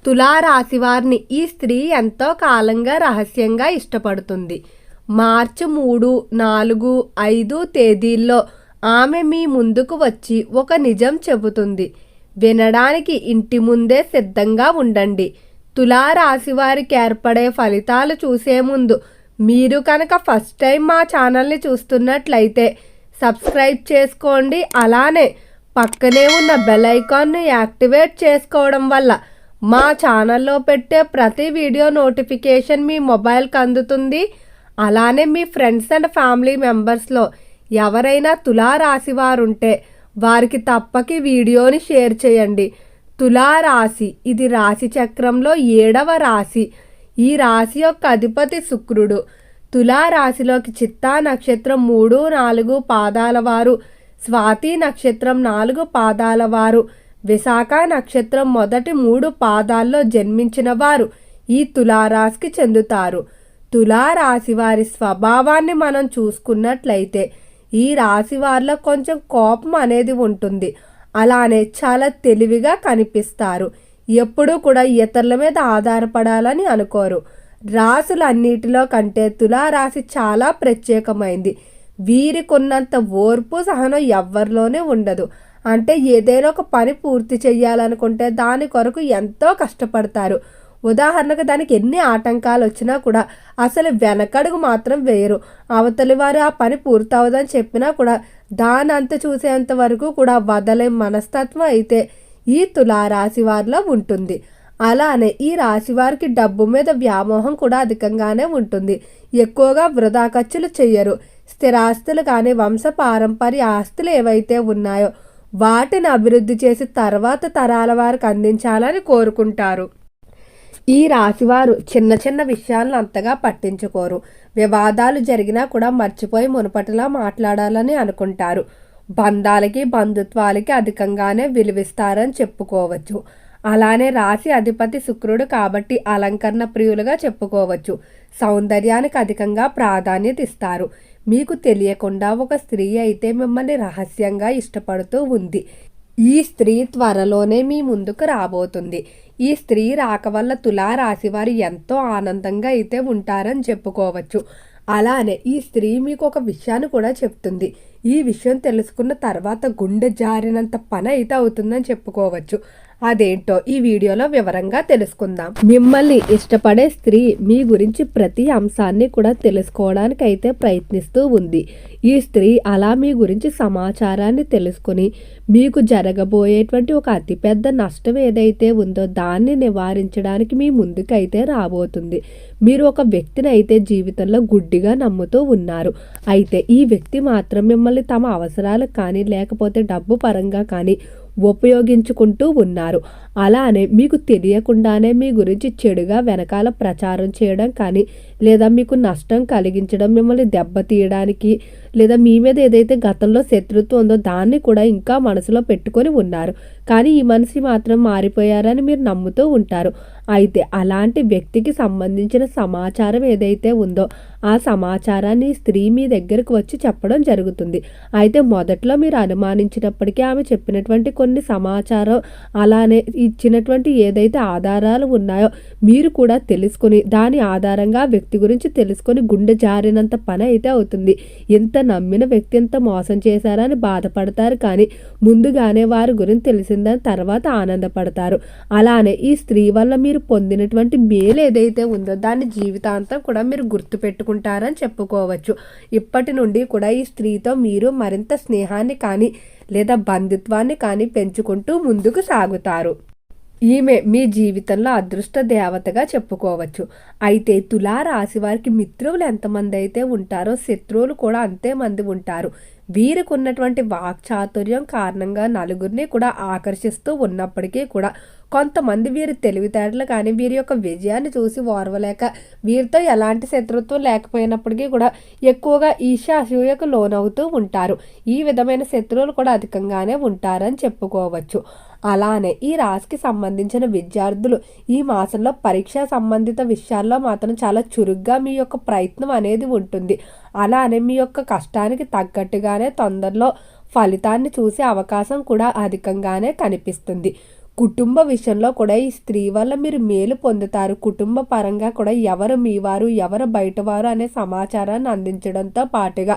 తులారాశి వారిని ఈ స్త్రీ ఎంతో కాలంగా రహస్యంగా ఇష్టపడుతుంది. మార్చి 3, 4, 5 తేదీల్లో ఆమె మీ ముందుకు వచ్చి ఒక నిజం చెబుతుంది. వినడానికి ఇంటి ముందే సిద్ధంగా ఉండండి. తులారాశి వారికి ఏర్పడే ఫలితాలు చూసే ముందు మీరు కనుక ఫస్ట్ టైం మా ఛానల్ని చూస్తున్నట్లయితే సబ్స్క్రైబ్ చేసుకోండి. అలానే పక్కనే ఉన్న బెల్ ఐకాన్ను యాక్టివేట్ చేసుకోవడం వల్ల మా ఛానల్లో పెట్టే ప్రతి వీడియో నోటిఫికేషన్ మీ మొబైల్కి అందుతుంది. అలానే మీ ఫ్రెండ్స్ అండ్ ఫ్యామిలీ మెంబర్స్లో ఎవరైనా తులారాశి వారు ఉంటే వారికి తప్పక వీడియోని షేర్ చేయండి. తులారాశి ఇది రాశి చక్రంలో 7వ రాశి. ఈ రాశి యొక్క అధిపతి శుక్రుడు. తులారాశిలోకి చిత్తా నక్షత్రం 3, 4 పాదాల వారు, స్వాతి నక్షత్రం 4 పాదాల వారు, విశాఖ నక్షత్రం మొదటి 3 పాదాల్లో జన్మించిన వారు ఈ తులారాశికి చెందుతారు. తులారాశి వారి స్వభావాన్ని మనం చూసుకున్నట్లయితే ఈ రాశి వారిలో కొంచెం కోపం అనేది ఉంటుంది. అలానే చాలా తెలివిగా కనిపిస్తారు. ఎప్పుడూ కూడా ఇతరుల మీద ఆధారపడాలని అనుకోరు. రాశులన్నిటిలో కంటే తులారాశి చాలా ప్రత్యేకమైంది. వీరికి ఉన్నంత ఓర్పు సహనం ఎవ్వరిలోనే ఉండదు. అంటే ఏదైనా ఒక పని పూర్తి చేయాలనుకుంటే దాని కొరకు ఎంతో కష్టపడతారు. ఉదాహరణకు దానికి ఎన్ని ఆటంకాలు వచ్చినా కూడా అసలు వెనకడుగు మాత్రం వేయరు. అవతలి వారు ఆ పని పూర్తవదని చెప్పినా కూడా దాని అంత చూసేంత వరకు కూడా వదలే మనస్తత్వం అయితే ఈ తులారాశి వారిలో ఉంటుంది. అలానే ఈ రాశి వారికి డబ్బు మీద వ్యామోహం కూడా అధికంగానే ఉంటుంది. ఎక్కువగా వృధా ఖర్చులు చెయ్యరు. స్థిరాస్తులు కానీ వంశపారంపర్య ఆస్తులు ఏవైతే ఉన్నాయో వాటిని అభివృద్ధి చేసి తర్వాత తరాల వారికి అందించాలని కోరుకుంటారు. ఈ రాశివారు చిన్న చిన్న విషయాలను అంతగా పట్టించుకోరు. వివాదాలు జరిగినా కూడా మర్చిపోయి మునుపటిలా మాట్లాడాలని అనుకుంటారు. బంధాలకి బంధుత్వాలకి అధికంగానే విలువిస్తారని చెప్పుకోవచ్చు. అలానే రాశి అధిపతి శుక్రుడు కాబట్టి అలంకరణ ప్రియులుగా చెప్పుకోవచ్చు. సౌందర్యానికి అధికంగా ప్రాధాన్యత ఇస్తారు. మీకు తెలియకుండా ఒక స్త్రీ అయితే మిమ్మల్ని రహస్యంగా ఇష్టపడుతూ ఉంది. ఈ స్త్రీ త్వరలోనే మీ ముందుకు రాబోతుంది. ఈ స్త్రీ రాక వల్ల తులారాశి వారు ఎంతో ఆనందంగా అయితే ఉంటారని చెప్పుకోవచ్చు. అలానే ఈ స్త్రీ మీకు ఒక విషయాన్ని కూడా చెప్తుంది. ఈ విషయం తెలుసుకున్న తర్వాత గుండె జారినంత పని అయితే అవుతుందని చెప్పుకోవచ్చు. అదేంటో ఈ వీడియోలో వివరంగా తెలుసుకుందాం. మిమ్మల్ని ఇష్టపడే స్త్రీ మీ గురించి ప్రతి అంశాన్ని కూడా తెలుసుకోవడానికి అయితే ప్రయత్నిస్తూ ఉంది. ఈ స్త్రీ అలా మీ గురించి సమాచారాన్ని తెలుసుకుని మీకు జరగబోయేటువంటి ఒక అతిపెద్ద నష్టం ఏదైతే ఉందో దాన్ని నివారించడానికి మీ ముందుకైతే రాబోతుంది. మీరు ఒక వ్యక్తిని అయితే జీవితంలో గుడ్డిగా నమ్ముతూ ఉన్నారు. అయితే ఈ వ్యక్తి మాత్రం మిమ్మల్ని తమ అవసరాలకు కానీ లేకపోతే డబ్బు పరంగా కానీ ఉపయోగించుకుంటూ ఉన్నారు. అలానే మీకు తెలియకుండానే మీ గురించి చెడుగా వెనకాల ప్రచారం చేయడం కానీ లేదా మీకు నష్టం కలిగించడం, మిమ్మల్ని దెబ్బతీయడానికి లేదా మీ మీద ఏదైతే గతంలో శత్రుత్వం ఉందో దాన్ని కూడా ఇంకా మనసులో పెట్టుకొని ఉన్నారు. కానీ ఈ మనిషి మాత్రం మారిపోయారని మీరు నమ్ముతూ ఉంటారు. అయితే అలాంటి వ్యక్తికి సంబంధించిన సమాచారం ఏదైతే ఉందో ఆ సమాచారాన్ని స్త్రీ మీ దగ్గరకు వచ్చి చెప్పడం జరుగుతుంది. అయితే మొదట్లో మీరు అనుమానించినప్పటికీ ఆమె చెప్పినటువంటి కొన్ని సమాచారం అలానే ఇచ్చినటువంటి ఏదైతే ఆధారాలు ఉన్నాయో మీరు కూడా తెలుసుకొని దాని ఆధారంగా వ్యక్తి గురించి తెలుసుకొని గుండె జారినంత పని అయితే అవుతుంది. ఎంత నమ్మిన వ్యక్తి ఎంత మోసం చేశారని బాధపడతారు. కానీ ముందుగానే వారి గురించి తెలిసిందని తర్వాత ఆనందపడతారు. అలానే ఈ స్త్రీ వల్ల మీరు పొందినటువంటి మేలు ఏదైతే ఉందో దాన్ని జీవితాంతం కూడా మీరు గుర్తుపెట్టుకుంటారని చెప్పుకోవచ్చు. ఇప్పటి నుండి కూడా ఈ స్త్రీతో మీరు మరింత స్నేహాన్ని కానీ లేదా బంధుత్వాన్ని కానీ పెంచుకుంటూ ముందుకు సాగుతారు. ఈమె మీ జీవితంలో అదృష్ట దేవతగా చెప్పుకోవచ్చు. అయితే తులారాశి వారికి మిత్రులు ఎంతమంది అయితే ఉంటారో శత్రువులు కూడా అంతే మంది ఉంటారు. వీరికి ఉన్నటువంటి వాక్చాతుర్యం కారణంగా నలుగురిని కూడా ఆకర్షిస్తూ ఉన్నప్పటికీ కూడా కొంతమంది వీరి తెలివితేటలు కానీ వీరి యొక్క విజయాన్ని చూసి ఓర్వలేక వీరితో ఎలాంటి శత్రుత్వం లేకపోయినప్పటికీ కూడా ఎక్కువగా ఈర్ష్య అసూయకు లోనవుతూ ఉంటారు. ఈ విధమైన శత్రువులు కూడా అధికంగానే ఉంటారని చెప్పుకోవచ్చు. అలానే ఈ రాశికి సంబంధించిన విద్యార్థులు ఈ మాసంలో పరీక్షా సంబంధిత విషయాల్లో మాత్రం చాలా చురుగ్గా మీ యొక్క ప్రయత్నం అనేది ఉంటుంది. అలానే మీ యొక్క కష్టానికి తగ్గట్టుగానే తొందరలో ఫలితాన్ని చూసే అవకాశం కూడా అధికంగానే కనిపిస్తుంది. కుటుంబ విషయంలో కూడా ఈ స్త్రీ వల్ల మీరు మేలు పొందుతారు. కుటుంబ పరంగా కూడా ఎవరు మీ వారు, ఎవరు బయటవారు అనే సమాచారాన్ని అందించడంతో పాటుగా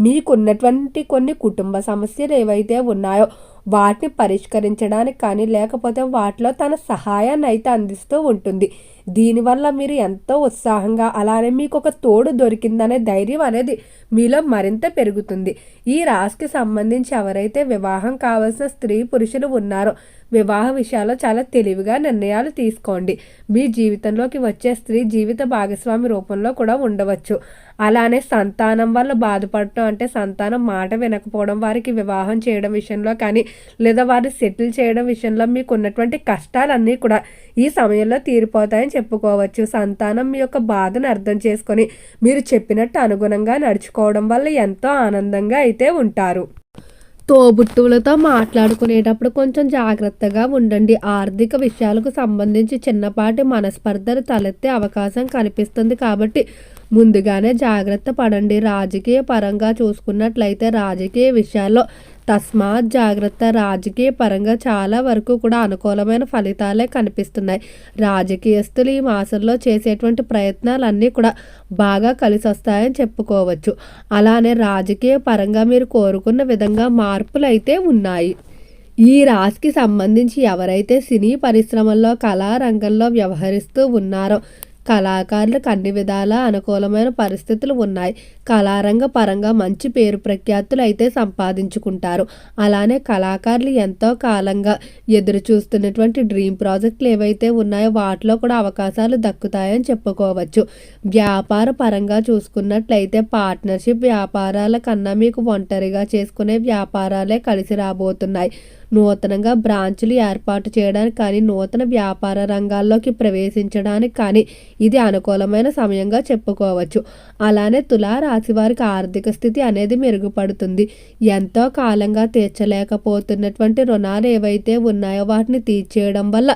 మీకున్నటువంటి కొన్ని కుటుంబ సమస్యలు ఏవైతే ఉన్నాయో వాటిని పరిష్కరించడానికి కానీ లేకపోతే వాటిలో తన సహాయాన్ని అయితే అందిస్తూ ఉంటుంది. దీనివల్ల మీరు ఎంతో ఉత్సాహంగా అలానే మీకు ఒక తోడు దొరికిందనే ధైర్యం అనేది మీలో మరింత పెరుగుతుంది. ఈ రాశికి సంబంధించి ఎవరైతే వివాహం కావాల్సిన స్త్రీ పురుషులు ఉన్నారో వివాహ విషయాల్లో చాలా తెలివిగా నిర్ణయాలు తీసుకోండి. మీ జీవితంలోకి వచ్చే స్త్రీ జీవిత భాగస్వామి రూపంలో కూడా ఉండవచ్చు. అలానే సంతానం వల్ల బాధపడటం అంటే సంతానం మాట వినకపోవడం, వారికి వివాహం చేయడం విషయంలో కానీ లేదా వారిని సెటిల్ చేయడం విషయంలో మీకు ఉన్నటువంటి కష్టాలన్నీ కూడా ఈ సమయంలో తీరిపోతాయని చెప్పుకోవచ్చు. సంతానం మీ యొక్క బాధను అర్థం చేసుకొని మీరు చెప్పినట్టు అనుగుణంగా నడుచుకోవడం వల్ల ఎంతో ఆనందంగా అయితే ఉంటారు. తోబుట్టువులతో మాట్లాడుకునేటప్పుడు కొంచెం జాగ్రత్తగా ఉండండి. ఆర్థిక విషయాలకు సంబంధించి చిన్నపాటి మనస్పర్ధలు తలెత్తే అవకాశం కనిపిస్తుంది కాబట్టి ముందుగానే జాగ్రత్త పడండి. రాజకీయ పరంగా చూసుకున్నట్లయితే రాజకీయ విషయాల్లో తస్మాత్ జాగ్రత్త. రాజకీయ పరంగా చాలా వరకు కూడా అనుకూలమైన ఫలితాలే కనిపిస్తున్నాయి. రాజకీయస్తులు ఈ మాసంలో చేసేటువంటి ప్రయత్నాలన్నీ కూడా బాగా కలిసి వస్తాయని చెప్పుకోవచ్చు. అలానే రాజకీయ పరంగా మీరు కోరుకున్న విధంగా మార్పులు అయితే ఉన్నాయి. ఈ రాశికి సంబంధించి ఎవరైతే సినీ పరిశ్రమల్లో కళారంగంలో వ్యవహరిస్తూ ఉన్నారో కళాకారులకు అన్ని విధాల అనుకూలమైన పరిస్థితులు ఉన్నాయి. కళారంగ పరంగా మంచి పేరు ప్రఖ్యాతులు అయితే సంపాదించుకుంటారు. అలానే కళాకారులు ఎంతో కాలంగా ఎదురు చూస్తున్నటువంటి డ్రీమ్ ప్రాజెక్టులు ఏవైతే ఉన్నాయో వాటిలో కూడా అవకాశాలు దక్కుతాయని చెప్పుకోవచ్చు. వ్యాపార పరంగా చూసుకున్నట్లయితే పార్ట్నర్షిప్ వ్యాపారాల కన్నా మీకు ఒంటరిగా చేసుకునే వ్యాపారాలే కలిసి రాబోతున్నాయి. నూతనంగా బ్రాంచులు ఏర్పాటు చేయడానికి కానీ నూతన వ్యాపార రంగాల్లోకి ప్రవేశించడానికి కానీ ఇది అనుకూలమైన సమయంగా చెప్పుకోవచ్చు. అలానే తులారాశి వారికి ఆర్థిక స్థితి అనేది మెరుగుపడుతుంది. ఎంతో కాలంగా తీర్చలేకపోతున్నటువంటి రుణాలు ఏవైతే ఉన్నాయో వాటిని తీర్చేయడం వల్ల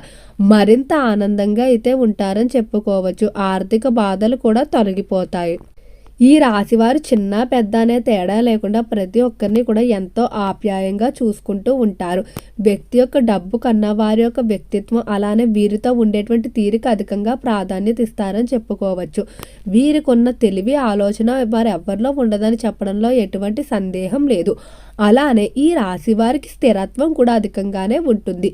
మరింత ఆనందంగా అయితే ఉంటారని చెప్పుకోవచ్చు. ఆర్థిక బాధలు కూడా తొలగిపోతాయి. ఈ రాశివారు చిన్న పెద్ద అనే తేడా లేకుండా ప్రతి ఒక్కరిని కూడా ఎంతో ఆప్యాయంగా చూసుకుంటూ ఉంటారు. వ్యక్తి యొక్క డబ్బు కన్నా వారి యొక్క వ్యక్తిత్వం అలానే వీరితో ఉండేటువంటి తీరిక అధికంగా ప్రాధాన్యత ఇస్తారని చెప్పుకోవచ్చు. వీరికి ఉన్న తెలివి ఆలోచన వారు ఎవరిలో ఉండదని చెప్పడంలో ఎటువంటి సందేహం లేదు. అలానే ఈ రాశి వారికి స్థిరత్వం కూడా అధికంగానే ఉంటుంది.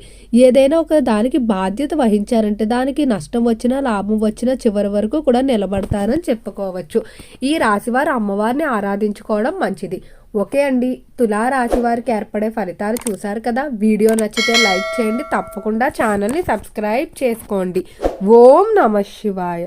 ఏదైనా ఒక దానికి బాధ్యత వహించారంటే దానికి నష్టం వచ్చినా లాభం వచ్చినా చివరి వరకు కూడా నిలబడతారని చెప్పుకోవచ్చు. ఈ రాశివారు అమ్మవారిని ఆరాధించుకోవడం మంచిది. ఓకే అండి, తులారాశి వారికి ఏర్పడే ఫలితాలు చూశారు కదా. వీడియో నచ్చితే లైక్ చేయండి, తప్పకుండా ఛానల్ని సబ్స్క్రైబ్ చేసుకోండి. ఓం నమః శివాయ.